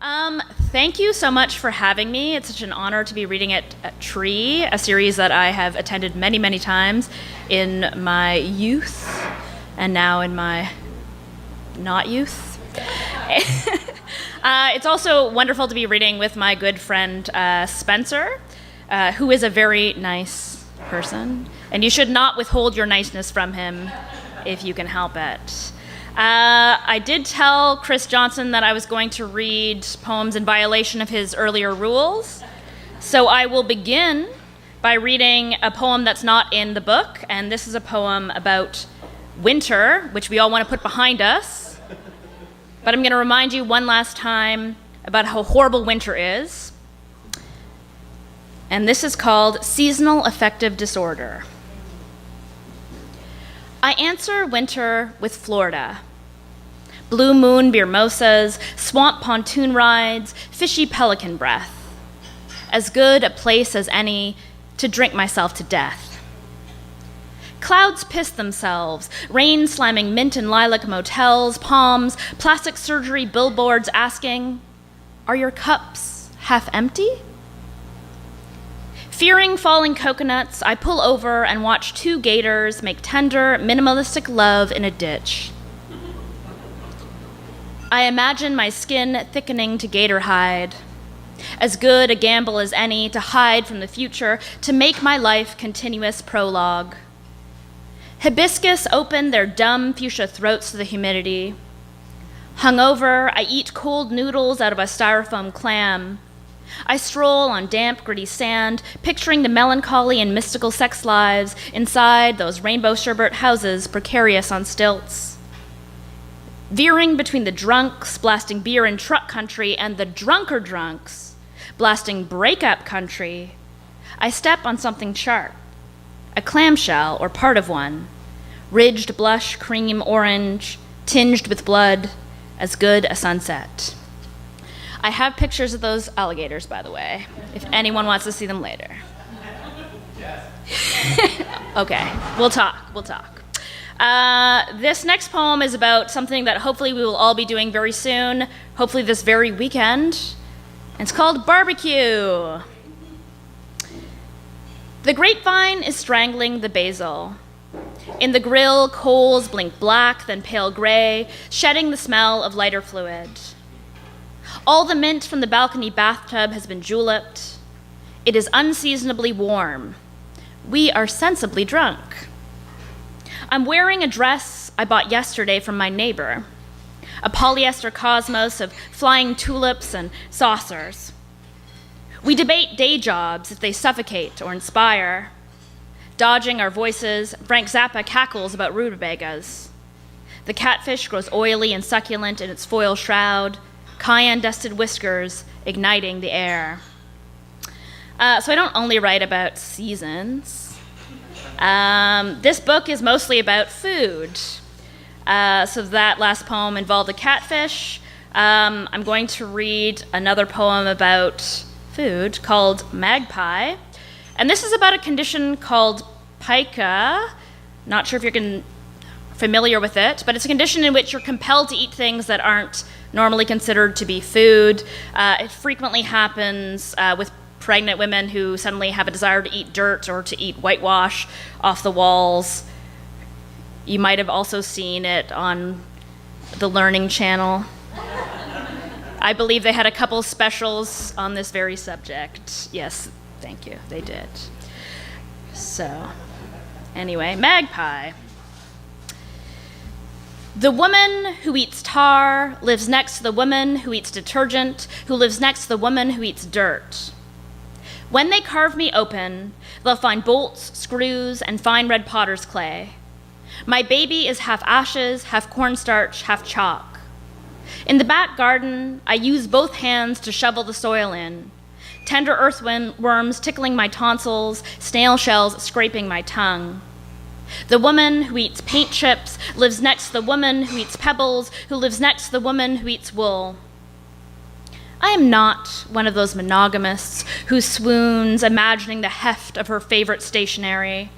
Thank you so much for having me. It's such an honor to be reading at Tree, a series that I have attended many, many times in my youth and now in my not youth. It's also wonderful to be reading with my good friend Spencer, who is a very nice person, and you should not withhold your niceness from him if you can help it. I did tell Chris Johnson that I was going to read poems in violation of his earlier rules, so I will begin by reading a poem that's not in the book, and this is a poem about winter, which we all want to put behind us, but I'm going to remind you one last time about how horrible winter is, and this is called Seasonal Affective Disorder. I answer winter with Florida. Blue moon mimosas, swamp pontoon rides, fishy pelican breath. As good a place as any to drink myself to death. Clouds piss themselves, rain slamming mint and lilac motels, palms, plastic surgery billboards asking, "Are your cups half empty?" Fearing falling coconuts, I pull over and watch two gators make tender, minimalistic love in a ditch. I imagine my skin thickening to gator hide, as good a gamble as any to hide from the future, to make my life continuous prologue. Hibiscus open their dumb fuchsia throats to the humidity. Hungover, I eat cold noodles out of a styrofoam clam. I stroll on damp, gritty sand, picturing the melancholy and mystical sex lives inside those rainbow sherbet houses precarious on stilts. Veering between the drunks, blasting beer in truck country, and the drunker drunks, blasting breakup country, I step on something sharp, a clamshell or part of one, ridged blush cream orange, tinged with blood, as good a sunset. I have pictures of those alligators, by the way, if anyone wants to see them later. Yes. Okay, we'll talk. This next poem is about something that hopefully we will all be doing very soon, hopefully this very weekend. It's called barbecue. The grapevine is strangling the basil. In the grill, coals blink black, then pale gray, shedding the smell of lighter fluid. All the mint from the balcony bathtub has been juleped. It is unseasonably warm. We are sensibly drunk. I'm wearing a dress I bought yesterday from my neighbor, a polyester cosmos of flying tulips and saucers. We debate day jobs, if they suffocate or inspire. Dodging our voices, Frank Zappa cackles about rutabagas. The catfish grows oily and succulent in its foil shroud, cayenne-dusted whiskers igniting the air. So I don't only write about seasons. This book is mostly about food. So that last poem involved a catfish. I'm going to read another poem about food called Magpie. And this is about a condition called pica. Not sure if you're familiar with it, but it's a condition in which you're compelled to eat things that aren't normally considered to be food. It frequently happens with pregnant women who suddenly have a desire to eat dirt or to eat whitewash off the walls. You might have also seen it on the Learning Channel. I believe they had a couple specials on this very subject. Yes, thank you, they did. So, anyway, Magpie. The woman who eats tar lives next to the woman who eats detergent, who lives next to the woman who eats dirt. When they carve me open, they'll find bolts, screws, and fine red potter's clay. My baby is half ashes, half cornstarch, half chalk. In the back garden, I use both hands to shovel the soil in. Tender earthworms tickling my tonsils, snail shells scraping my tongue. The woman who eats paint chips lives next to the woman who eats pebbles, who lives next to the woman who eats wool. I am not one of those monogamists who swoons imagining the heft of her favorite stationery.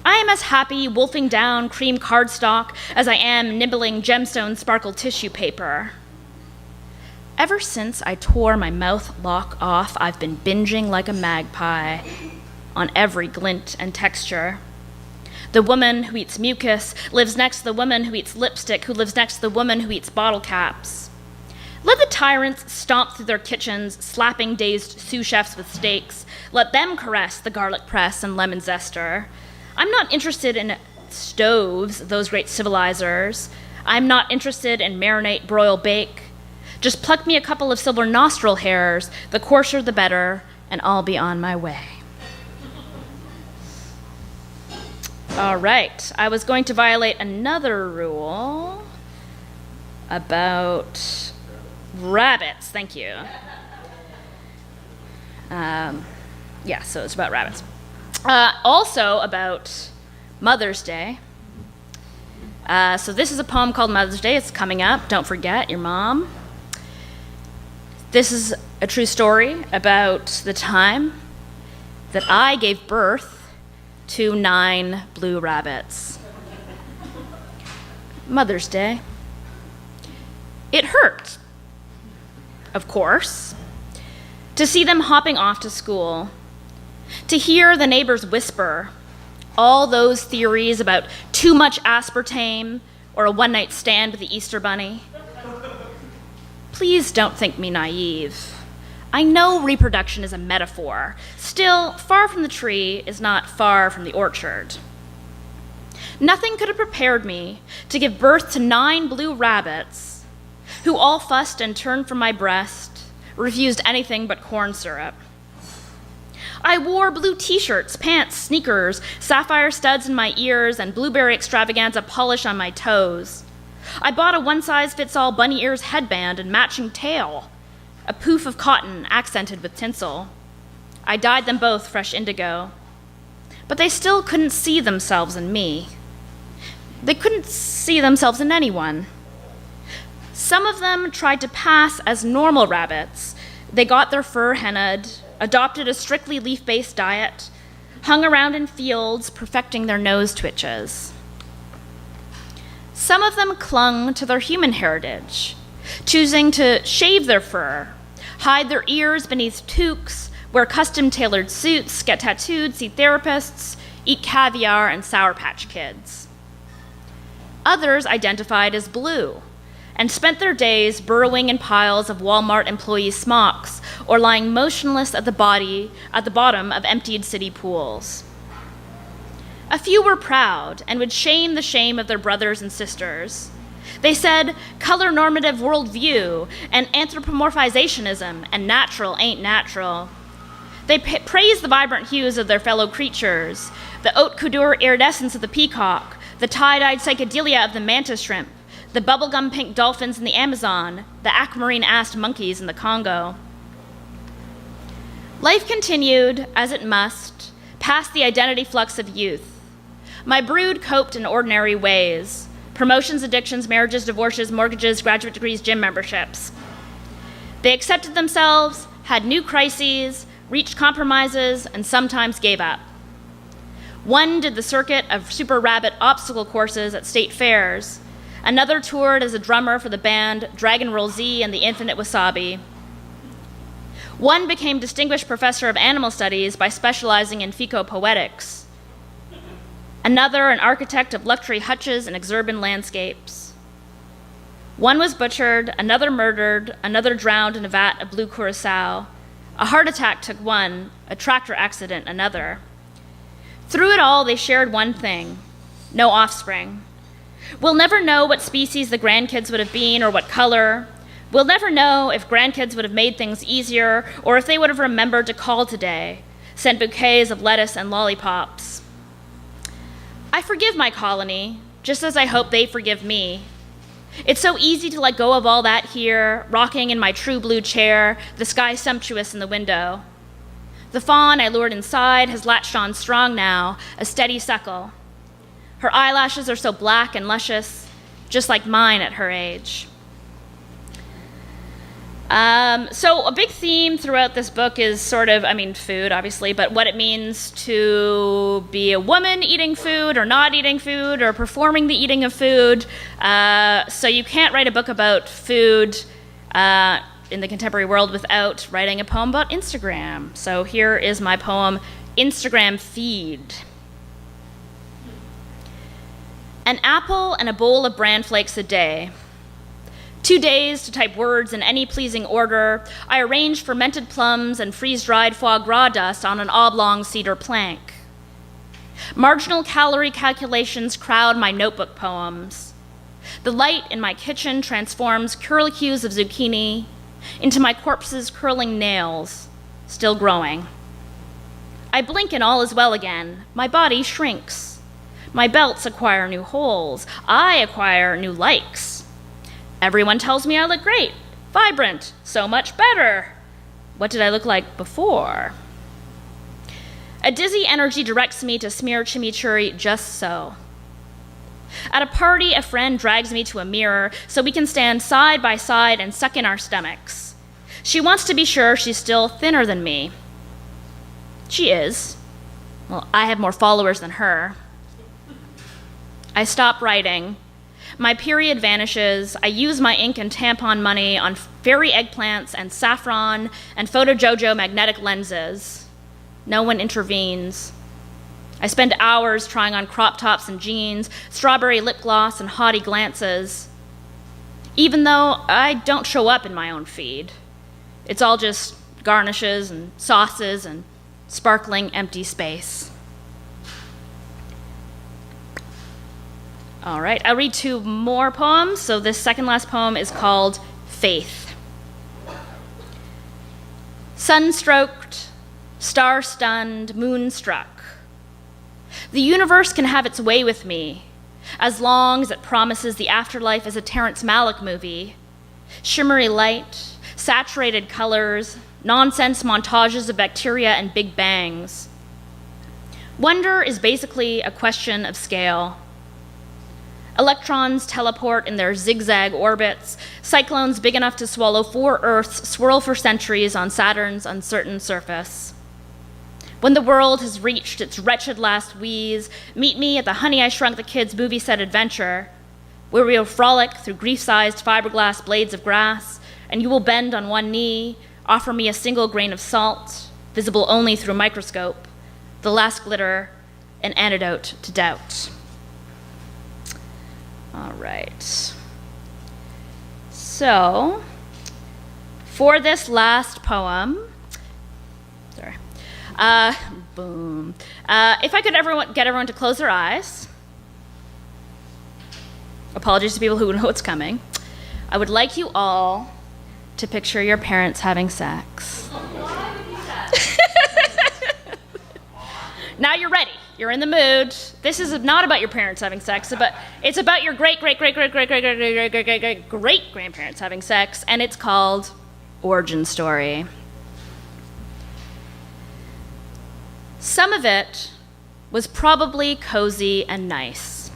I am as happy wolfing down cream cardstock as I am nibbling gemstone sparkle tissue paper. Ever since I tore my mouth lock off, I've been binging like a magpie on every glint and texture. The woman who eats mucus lives next to the woman who eats lipstick, who lives next to the woman who eats bottle caps. Let the tyrants stomp through their kitchens, slapping dazed sous chefs with steaks. Let them caress the garlic press and lemon zester. I'm not interested in stoves, those great civilizers. I'm not interested in marinate, broil, bake. Just pluck me a couple of silver nostril hairs, the coarser the better, and I'll be on my way. All right, I was going to violate another rule about rabbits, thank you. So it's about rabbits. Also about Mother's Day. So this is a poem called Mother's Day. It's coming up. Don't forget your mom. This is a true story about the time that I gave birth to 9 blue rabbits. Mother's Day. It hurt, of course, to see them hopping off to school, to hear the neighbors whisper all those theories about too much aspartame or a one-night stand with the Easter Bunny. Please don't think me naive. I know reproduction is a metaphor. Still, far from the tree is not far from the orchard. Nothing could have prepared me to give birth to 9 blue rabbits who all fussed and turned from my breast, refused anything but corn syrup. I wore blue t-shirts, pants, sneakers, sapphire studs in my ears, and blueberry extravaganza polish on my toes. I bought a one-size-fits-all bunny ears headband and matching tail, a poof of cotton accented with tinsel. I dyed them both fresh indigo. But they still couldn't see themselves in me. They couldn't see themselves in anyone. Some of them tried to pass as normal rabbits. They got their fur hennaed, adopted a strictly leaf-based diet, hung around in fields, perfecting their nose twitches. Some of them clung to their human heritage, choosing to shave their fur, hide their ears beneath toques, wear custom-tailored suits, get tattooed, see therapists, eat caviar and Sour Patch Kids. Others identified as blue and spent their days burrowing in piles of Walmart employee smocks or lying motionless at the bottom of emptied city pools. A few were proud and would shame the shame of their brothers and sisters. They said color-normative worldview and anthropomorphizationism and natural ain't natural. They praised the vibrant hues of their fellow creatures, the haute couture iridescence of the peacock, the tie-dyed psychedelia of the mantis shrimp, the bubblegum pink dolphins in the Amazon, the aquamarine-assed monkeys in the Congo. Life continued, as it must, past the identity flux of youth. My brood coped in ordinary ways: promotions, addictions, marriages, divorces, mortgages, graduate degrees, gym memberships. They accepted themselves, had new crises, reached compromises, and sometimes gave up. One did the circuit of Super Rabbit obstacle courses at state fairs. Another toured as a drummer for the band Dragon Roll Z and the Infinite Wasabi. One became Distinguished Professor of Animal Studies by specializing in fecopoetics. Another an architect of luxury hutches and exurban landscapes. One was butchered, another murdered, another drowned in a vat of blue curacao. A heart attack took one, a tractor accident another. Through it all, they shared one thing: no offspring. We'll never know what species the grandkids would have been or what color. We'll never know if grandkids would have made things easier or if they would have remembered to call today, sent bouquets of lettuce and lollipops. I forgive my colony, just as I hope they forgive me. It's so easy to let go of all that here, rocking in my true blue chair, the sky sumptuous in the window. The fawn I lured inside has latched on strong now, a steady suckle. Her eyelashes are so black and luscious, just like mine at her age. So a big theme throughout this book is sort of, food, obviously, but what it means to be a woman eating food or not eating food or performing the eating of food. So you can't write a book about food in the contemporary world without writing a poem about Instagram. So here is my poem, Instagram Feed. An apple and a bowl of bran flakes a day. 2 days to type words in any pleasing order. I arrange fermented plums and freeze-dried foie gras dust on an oblong cedar plank. Marginal calorie calculations crowd my notebook poems. The light in my kitchen transforms curlicues of zucchini into my corpse's curling nails, still growing. I blink and all is well again. My body shrinks. My belts acquire new holes. I acquire new likes. Everyone tells me I look great, vibrant, so much better. What did I look like before? A dizzy energy directs me to smear chimichurri just so. At a party, a friend drags me to a mirror so we can stand side by side and suck in our stomachs. She wants to be sure she's still thinner than me. She is. Well, I have more followers than her. I stop writing. My period vanishes. I use my ink and tampon money on fairy eggplants and saffron and Photo Jojo magnetic lenses. No one intervenes. I spend hours trying on crop tops and jeans, strawberry lip gloss and haughty glances. Even though I don't show up in my own feed. It's all just garnishes and sauces and sparkling empty space. All right, I'll read 2 more poems. So this second last poem is called Faith. Sun-stroked, star-stunned, moon-struck. The universe can have its way with me, as long as it promises the afterlife as a Terrence Malick movie. Shimmery light, saturated colors, nonsense montages of bacteria and big bangs. Wonder is basically a question of scale. Electrons teleport in their zigzag orbits. Cyclones big enough to swallow 4 Earths swirl for centuries on Saturn's uncertain surface. When the world has reached its wretched last wheeze, meet me at the Honey, I Shrunk the Kids movie set adventure, where we will frolic through grief-sized fiberglass blades of grass, and you will bend on one knee, offer me a single grain of salt, visible only through a microscope, the last glitter, an antidote to doubt. All right. So, for this last poem, boom. If I could get everyone to close their eyes, apologies to people who know what's coming, I would like you all to picture your parents having sex. Now you're ready. You're in the mood. This is not about your parents having sex, but it's about your great-great-great-great-great-great-great-great-great-grandparents having sex, and it's called Origin Story. Some of it was probably cozy and nice.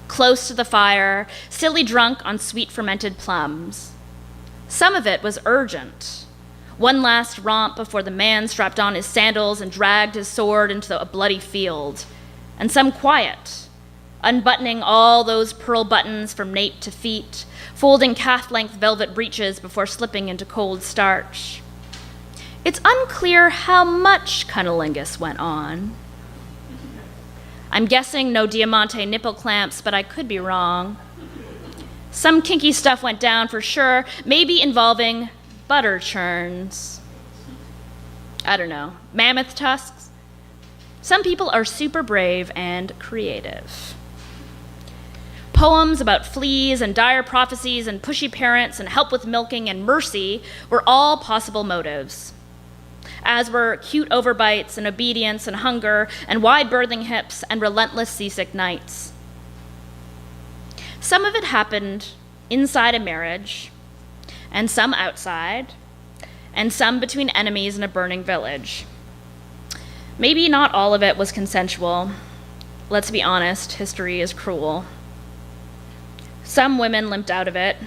Close to the fire, silly drunk on sweet fermented plums. Some of it was urgent. One last romp before the man strapped on his sandals and dragged his sword into a bloody field. And some quiet, unbuttoning all those pearl buttons from nape to feet, folding calf-length velvet breeches before slipping into cold starch. It's unclear how much cunnilingus went on. I'm guessing no Diamante nipple clamps, but I could be wrong. Some kinky stuff went down for sure, maybe involving butter churns. I don't know, mammoth tusks? Some people are super brave and creative. Poems about fleas and dire prophecies and pushy parents and help with milking and mercy were all possible motives, as were cute overbites and obedience and hunger and wide birthing hips and relentless seasick nights. Some of it happened inside a marriage, and some outside, and some between enemies in a burning village. Maybe not all of it was consensual. Let's be honest, history is cruel. Some women limped out of it,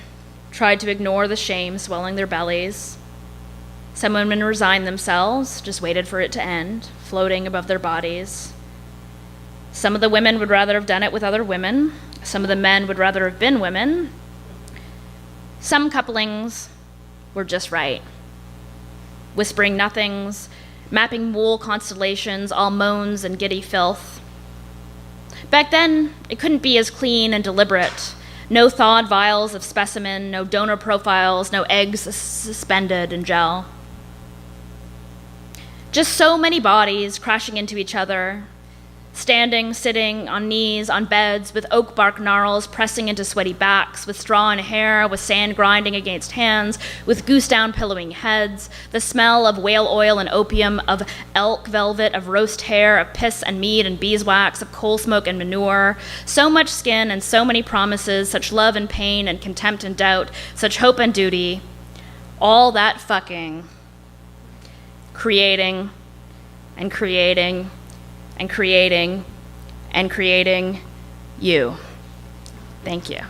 tried to ignore the shame swelling their bellies. Some women resigned themselves, just waited for it to end, floating above their bodies. Some of the women would rather have done it with other women. Some of the men would rather have been women. Some couplings were just right. Whispering nothings, mapping wool constellations, all moans and giddy filth. Back then, it couldn't be as clean and deliberate. No thawed vials of specimen, no donor profiles, no eggs suspended in gel. Just so many bodies crashing into each other, standing, sitting, on knees, on beds, with oak bark gnarls pressing into sweaty backs, with straw in hair, with sand grinding against hands, with goose down pillowing heads, the smell of whale oil and opium, of elk velvet, of roast hair, of piss and mead and beeswax, of coal smoke and manure, so much skin and so many promises, such love and pain and contempt and doubt, such hope and duty, all that fucking, creating and creating and creating and creating you. Thank you.